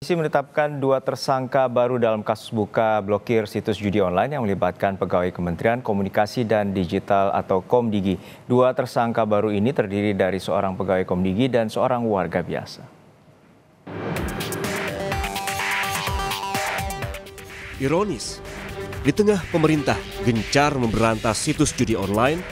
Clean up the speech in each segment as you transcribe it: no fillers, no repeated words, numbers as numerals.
Polisi menetapkan 2 tersangka baru dalam kasus buka blokir situs judi online yang melibatkan pegawai Kementerian Komunikasi dan Digital atau Komdigi. 2 tersangka baru ini terdiri dari seorang pegawai Komdigi dan seorang warga biasa. Ironis, di tengah pemerintah gencar memberantas situs judi online,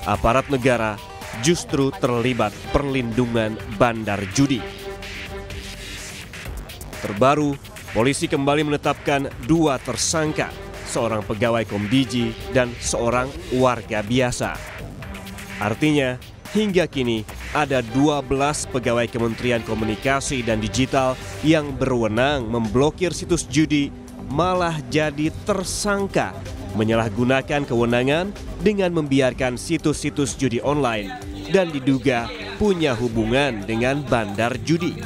aparat negara justru terlibat perlindungan bandar judi. Terbaru, polisi kembali menetapkan 2 tersangka, seorang pegawai Komdigi dan seorang warga biasa. Artinya, hingga kini ada 12 pegawai Kementerian Komunikasi dan Digital yang berwenang memblokir situs judi malah jadi tersangka menyalahgunakan kewenangan dengan membiarkan situs-situs judi online dan diduga punya hubungan dengan bandar judi.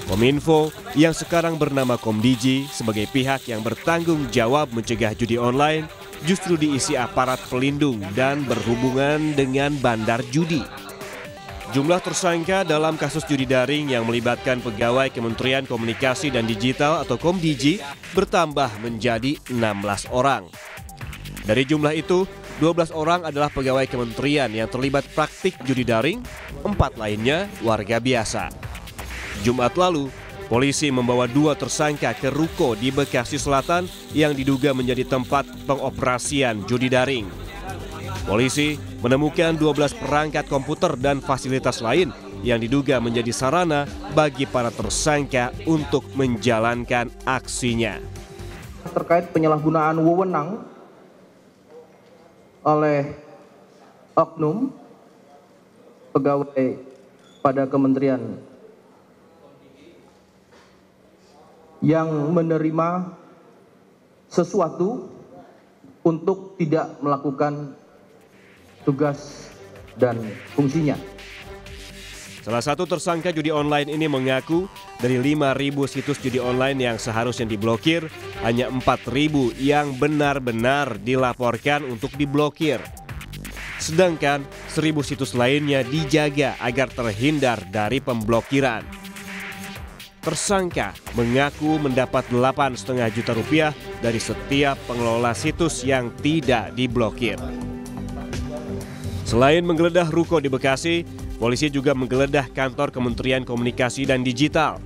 Kominfo yang sekarang bernama Komdigi sebagai pihak yang bertanggung jawab mencegah judi online justru diisi aparat pelindung dan berhubungan dengan bandar judi. Jumlah tersangka dalam kasus judi daring yang melibatkan pegawai Kementerian Komunikasi dan Digital atau Komdigi bertambah menjadi 16 orang. Dari jumlah itu, 12 orang adalah pegawai kementerian yang terlibat praktik judi daring, 4 lainnya warga biasa. Jumat lalu, polisi membawa 2 tersangka ke ruko di Bekasi Selatan yang diduga menjadi tempat pengoperasian judi daring. Polisi menemukan 12 perangkat komputer dan fasilitas lain yang diduga menjadi sarana bagi para tersangka untuk menjalankan aksinya. Terkait penyalahgunaan wewenang oleh oknum pegawai pada kementerian yang menerima sesuatu untuk tidak melakukan tugas dan fungsinya. Salah satu tersangka judi online ini mengaku dari 5.000 situs judi online yang seharusnya diblokir, hanya 4.000 yang benar-benar dilaporkan untuk diblokir. Sedangkan 1.000 situs lainnya dijaga agar terhindar dari pemblokiran. Tersangka mengaku mendapat 8,5 juta rupiah dari setiap pengelola situs yang tidak diblokir. Selain menggeledah ruko di Bekasi, polisi juga menggeledah kantor Kementerian Komunikasi dan Digital.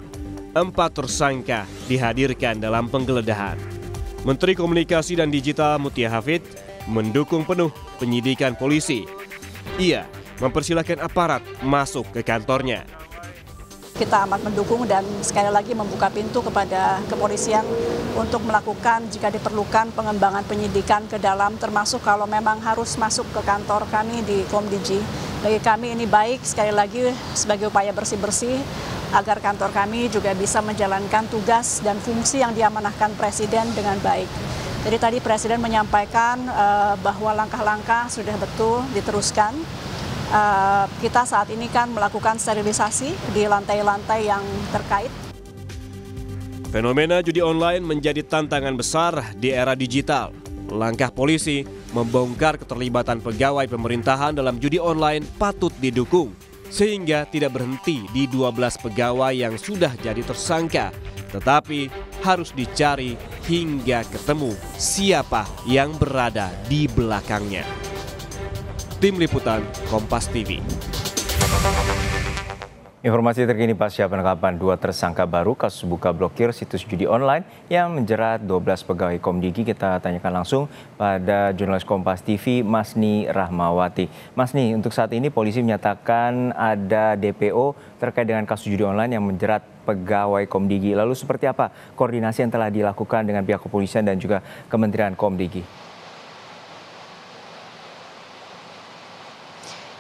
4 tersangka dihadirkan dalam penggeledahan. Menteri Komunikasi dan Digital Mutia Hafid mendukung penuh penyidikan polisi. Ia mempersilahkan aparat masuk ke kantornya. Kita amat mendukung dan sekali lagi membuka pintu kepada kepolisian untuk melakukan jika diperlukan pengembangan penyidikan ke dalam, termasuk kalau memang harus masuk ke kantor kami di Komdigi. Bagi kami ini baik sekali lagi sebagai upaya bersih-bersih agar kantor kami juga bisa menjalankan tugas dan fungsi yang diamanahkan Presiden dengan baik. Jadi tadi Presiden menyampaikan bahwa langkah-langkah sudah betul diteruskan. Kita saat ini kan melakukan sterilisasi di lantai-lantai yang terkait. Fenomena judi online menjadi tantangan besar di era digital. Langkah polisi membongkar keterlibatan pegawai pemerintahan dalam judi online patut didukung, sehingga tidak berhenti di 12 pegawai yang sudah jadi tersangka, tetapi harus dicari hingga ketemu siapa yang berada di belakangnya. Tim Liputan Kompas TV. Informasi terkini pasca penangkapan 2 tersangka baru kasus buka blokir situs judi online yang menjerat 12 pegawai Komdigi. Kita tanyakan langsung pada jurnalis Kompas TV Masni Rahmawati. Masni, untuk saat ini polisi menyatakan ada DPO terkait dengan kasus judi online yang menjerat pegawai Komdigi. Lalu seperti apa koordinasi yang telah dilakukan dengan pihak kepolisian dan juga Kementerian Komdigi?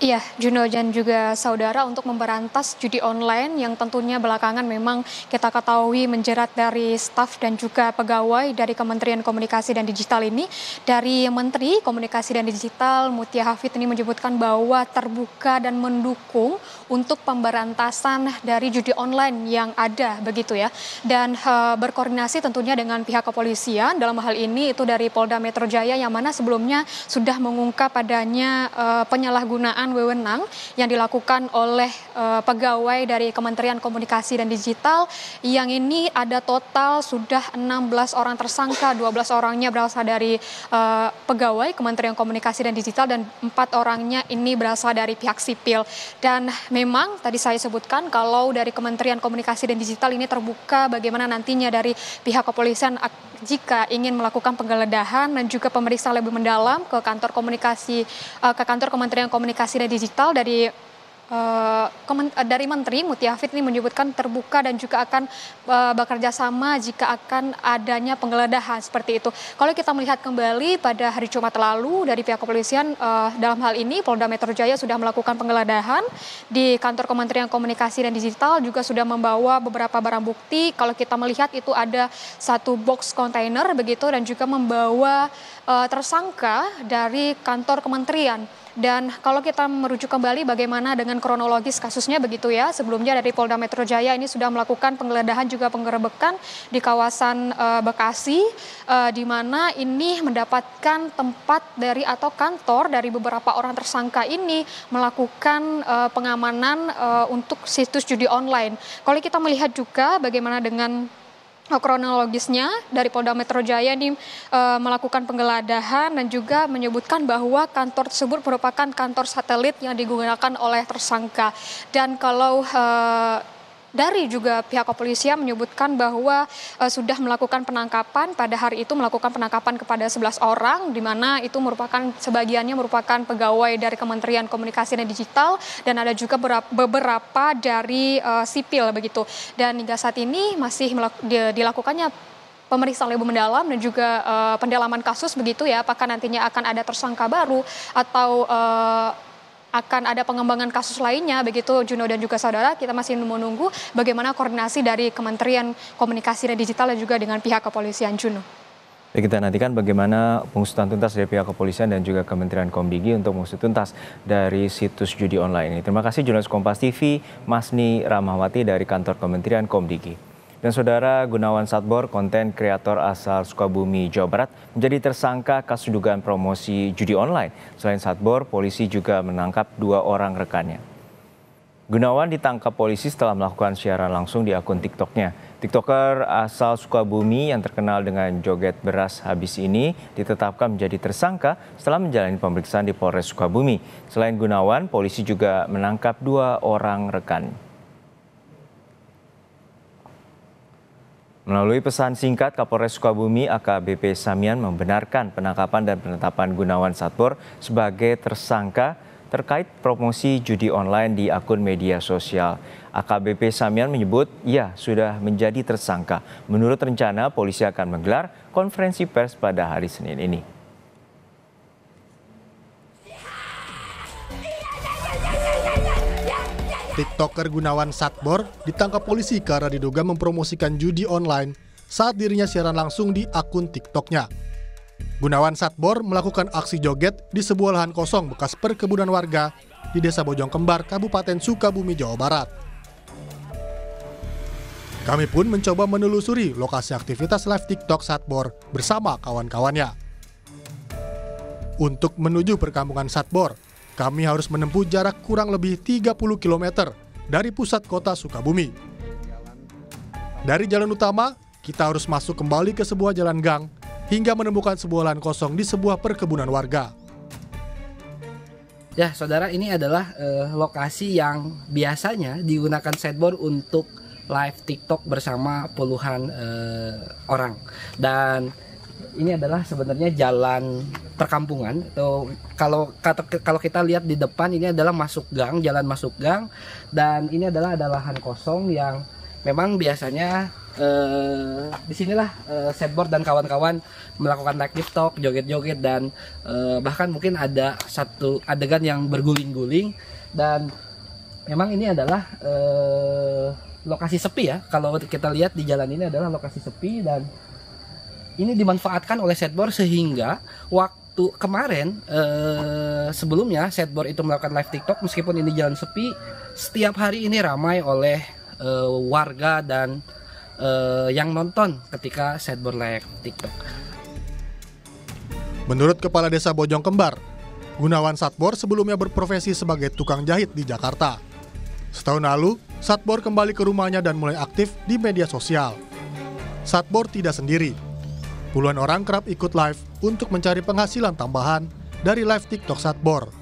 Iya, Juno dan juga saudara, untuk memberantas judi online yang tentunya belakangan memang kita ketahui menjerat dari staf dan juga pegawai dari Kementerian Komunikasi dan Digital ini, dari Menteri Komunikasi dan Digital Mutia Hafid ini menyebutkan bahwa terbuka dan mendukung untuk pemberantasan dari judi online yang ada begitu ya, dan berkoordinasi tentunya dengan pihak kepolisian dalam hal ini itu dari Polda Metro Jaya yang mana sebelumnya sudah mengungkap adanya penyalahgunaan wewenang yang dilakukan oleh pegawai dari Kementerian Komunikasi dan Digital, yang ini ada total sudah 16 orang tersangka, 12 orangnya berasal dari pegawai Kementerian Komunikasi dan Digital dan 4 orangnya ini berasal dari pihak sipil. Dan memang tadi saya sebutkan kalau dari Kementerian Komunikasi dan Digital ini terbuka bagaimana nantinya dari pihak kepolisian jika ingin melakukan penggeledahan dan juga pemeriksaan lebih mendalam ke kantor Kementerian Komunikasi dan Digital dari Menteri Mutiafid ini menyebutkan terbuka dan juga akan bekerja sama jika akan adanya penggeledahan seperti itu. Kalau kita melihat kembali pada hari Jumat lalu dari pihak kepolisian dalam hal ini Polda Metro Jaya sudah melakukan penggeledahan di kantor Kementerian Komunikasi dan Digital, juga sudah membawa beberapa barang bukti. Kalau kita melihat itu ada satu box kontainer begitu dan juga membawa tersangka dari kantor kementerian. Dan kalau kita merujuk kembali bagaimana dengan kronologis kasusnya begitu ya, sebelumnya dari Polda Metro Jaya ini sudah melakukan penggeledahan juga penggerebekan di kawasan Bekasi, di mana ini mendapatkan tempat dari atau kantor dari beberapa orang tersangka ini melakukan pengamanan untuk situs judi online. Kalau kita melihat juga bagaimana dengan kronologisnya dari Polda Metro Jaya ini melakukan penggeledahan dan juga menyebutkan bahwa kantor tersebut merupakan kantor satelit yang digunakan oleh tersangka. Dan kalau dari juga pihak kepolisian menyebutkan bahwa sudah melakukan penangkapan pada hari itu, melakukan penangkapan kepada 11 orang, di mana itu merupakan sebagiannya merupakan pegawai dari Kementerian Komunikasi dan Digital dan ada juga beberapa dari sipil begitu. Dan hingga saat ini masih dilakukannya pemeriksaan lebih mendalam dan juga pendalaman kasus begitu ya, apakah nantinya akan ada tersangka baru atau akan ada pengembangan kasus lainnya begitu Juno dan juga saudara. Kita masih menunggu bagaimana koordinasi dari Kementerian Komunikasi dan Digital dan juga dengan pihak kepolisian, Juno. Kita nantikan bagaimana pengusutan tuntas dari pihak kepolisian dan juga Kementerian Komdigi untuk mengusut tuntas dari situs judi online ini. Terima kasih jurnalis Kompas TV Masni Rahmawati dari kantor Kementerian Komdigi. Dan saudara, Gunawan Satbor, konten kreator asal Sukabumi, Jawa Barat, menjadi tersangka kasus dugaan promosi judi online. Selain Satbor, polisi juga menangkap 2 orang rekannya. Gunawan ditangkap polisi setelah melakukan siaran langsung di akun TikToknya. TikToker asal Sukabumi yang terkenal dengan joget beras habis ini ditetapkan menjadi tersangka setelah menjalani pemeriksaan di Polres Sukabumi. Selain Gunawan, polisi juga menangkap 2 orang rekan. Melalui pesan singkat, Kapolres Sukabumi AKBP Samian membenarkan penangkapan dan penetapan Gunawan Satbor sebagai tersangka terkait promosi judi online di akun media sosial. AKBP Samian menyebut ia sudah menjadi tersangka. Menurut rencana, polisi akan menggelar konferensi pers pada hari Senin ini. TikToker Gunawan Satbor ditangkap polisi karena diduga mempromosikan judi online saat dirinya siaran langsung di akun TikToknya. Gunawan Satbor melakukan aksi joget di sebuah lahan kosong bekas perkebunan warga di Desa Bojongkembar, Kabupaten Sukabumi, Jawa Barat. Kami pun mencoba menelusuri lokasi aktivitas live TikTok Satbor bersama kawan-kawannya. Untuk menuju perkampungan Satbor, kami harus menempuh jarak kurang lebih 30 km dari pusat kota Sukabumi. Dari jalan utama, kita harus masuk kembali ke sebuah jalan gang hingga menemukan sebuah lahan kosong di sebuah perkebunan warga. Ya, saudara, ini adalah lokasi yang biasanya digunakan Satbor untuk live TikTok bersama puluhan orang. Dan ini adalah sebenarnya jalan perkampungan, atau kalau kita lihat di depan ini adalah jalan masuk gang, dan ini adalah ada lahan kosong yang memang biasanya disinilah Satbor dan kawan-kawan melakukan live TikTok, joget-joget, dan bahkan mungkin ada satu adegan yang berguling-guling. Dan memang ini adalah lokasi sepi ya, kalau kita lihat di jalan ini adalah lokasi sepi, dan ini dimanfaatkan oleh Satbor sehingga waktu kemarin sebelumnya Satbor itu melakukan live TikTok, meskipun ini jalan sepi, setiap hari ini ramai oleh warga dan yang nonton ketika Satbor live TikTok. Menurut Kepala Desa Bojongkembar, Gunawan Satbor sebelumnya berprofesi sebagai tukang jahit di Jakarta. Setahun lalu, Satbor kembali ke rumahnya dan mulai aktif di media sosial. Satbor tidak sendiri. Puluhan orang kerap ikut live untuk mencari penghasilan tambahan dari live TikTok Satbor.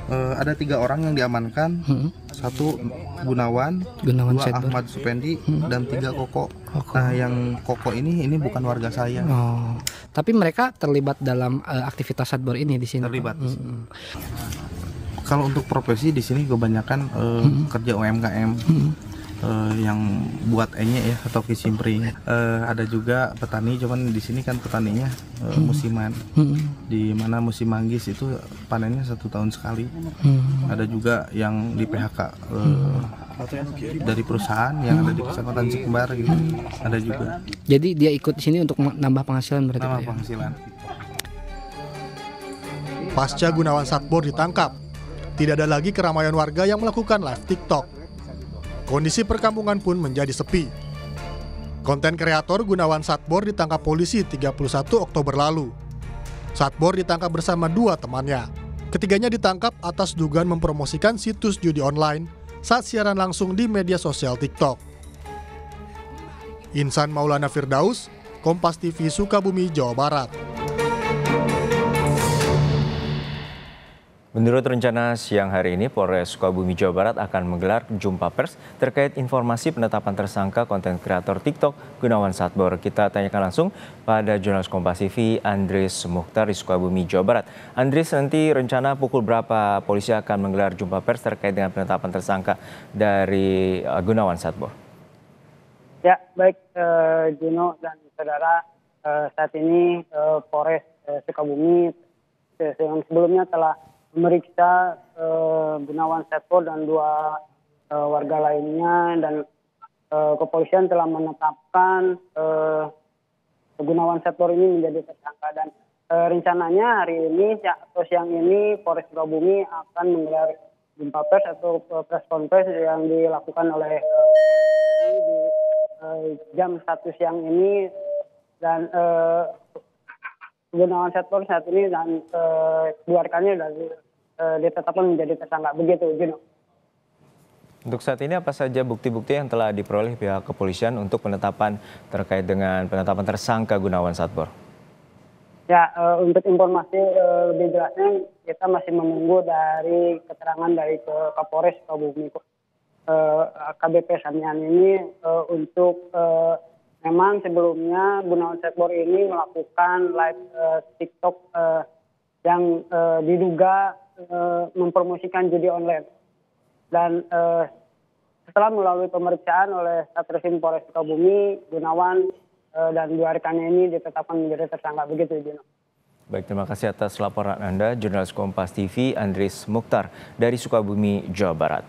Ada 3 orang yang diamankan, 1 Gunawan, 2 Satbor. Ahmad Supendi, dan 3 Koko. Nah, yang Koko ini bukan warga saya. Oh, tapi mereka terlibat dalam aktivitas Satbor ini di sini. Terlibat. Kalau untuk profesi di sini kebanyakan kerja UMKM. Yang buat enye ya atau kicimpring. Ada juga petani, cuman di sini kan petaninya musiman. Di mana musim manggis itu panennya 1 tahun sekali. Ada juga yang di PHK dari perusahaan yang ada di Kecamatan Cikembar gitu. Ada juga. Jadi dia ikut di sini untuk nambah penghasilan berarti. Nambah Pak, ya? penghasilan. Pasca Gunawan Satbor ditangkap, tidak ada lagi keramaian warga yang melakukan live TikTok. Kondisi perkampungan pun menjadi sepi. Konten kreator Gunawan Satbor ditangkap polisi 31 Oktober lalu. Satbor ditangkap bersama 2 temannya. Ketiganya ditangkap atas dugaan mempromosikan situs judi online saat siaran langsung di media sosial TikTok. Insan Maulana Firdaus, Kompas TV, Sukabumi, Jawa Barat. Menurut rencana siang hari ini, Polres Sukabumi, Jawa Barat akan menggelar jumpa pers terkait informasi penetapan tersangka konten kreator TikTok Gunawan Satbor. Kita tanyakan langsung pada jurnalis Kompas TV Andris Mukhtar di Sukabumi, Jawa Barat. Andris, nanti rencana pukul berapa polisi akan menggelar jumpa pers terkait dengan penetapan tersangka dari Gunawan Satbor? Ya, baik Juno dan saudara, saat ini Polres Sukabumi yang sebelumnya telah memeriksa Gunawan Satbor dan 2 warga lainnya, dan kepolisian telah menetapkan Gunawan Satbor ini menjadi tersangka, dan rencananya hari ini atau siang ini Polres Sukabumi akan menggelar jumpa pers atau press conference yang dilakukan oleh di jam 1 siang ini, dan Gunawan Satbor saat ini dan 2 rekannya ditetapkan menjadi tersangka. Begitu, Juno. Untuk saat ini apa saja bukti-bukti yang telah diperoleh pihak kepolisian untuk penetapan terkait dengan penetapan tersangka Gunawan Satbor? Ya, untuk informasi lebih jelasnya kita masih menunggu dari keterangan dari Kapolres Sukabumi, AKBP Samian ini untuk memang sebelumnya Gunawan Satbor ini melakukan live TikTok yang diduga mempromosikan judi online. Dan setelah melalui pemeriksaan oleh Satreskrim Polres Sukabumi, Gunawan dan 2 rekannya ini ditetapkan menjadi tersangka. Begitu, Juno. Baik, terima kasih atas laporan Anda, jurnalis Kompas TV Andris Mukhtar dari Sukabumi, Jawa Barat.